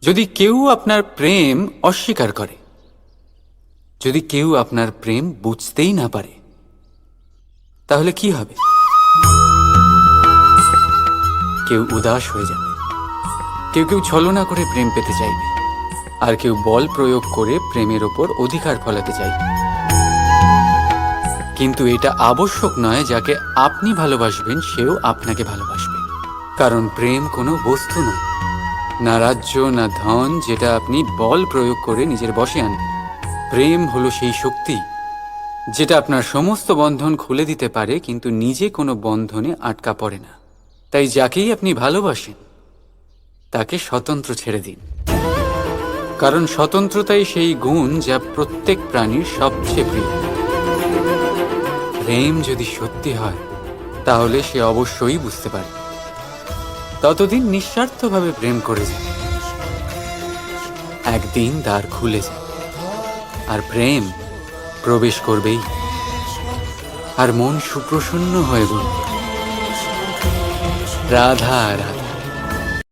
যদি কেউ আপনার প্রেম অস্বীকার করে, যদি কেউ আপনার প্রেম বুঝতেই না পারে, তাহলে কি হবে? কেউ উদাস হয়ে যাবে, কেউ কেউ ছলনা করে প্রেম পেতে চাইবে, আর কেউ বল প্রয়োগ করে প্রেমের ওপর অধিকার ফলাতে চাইবে। কিন্তু এটা আবশ্যক নয় যাকে আপনি ভালোবাসবেন সেও আপনাকে ভালোবাসবে, কারণ প্রেম কোনো বস্তু নয়, না রাজ্য না ধন যেটা আপনি বল প্রয়োগ করে নিজের বশে আনবেন। প্রেম হলো সেই শক্তি যেটা আপনার সমস্ত বন্ধন খুলে দিতে পারে, কিন্তু নিজে কোনো বন্ধনে আটকা পড়ে না। তাই যাকেই আপনি ভালোবাসেন তাকে স্বতন্ত্র ছেড়ে দিন, কারণ স্বতন্ত্রতাই সেই গুণ যা প্রত্যেক প্রাণীর সবচেয়ে প্রিয়। প্রেম যদি সত্যি হয় তাহলে সে অবশ্যই বুঝতে পারে। ততদিন নিঃস্বার্থভাবে প্রেম করে যায়, একদিন দ্বার খুলে যায় আর প্রেম প্রবেশ করবেই, আর মন সুপ্রসন্ন হয়ে বলবে, রাধা রাধা।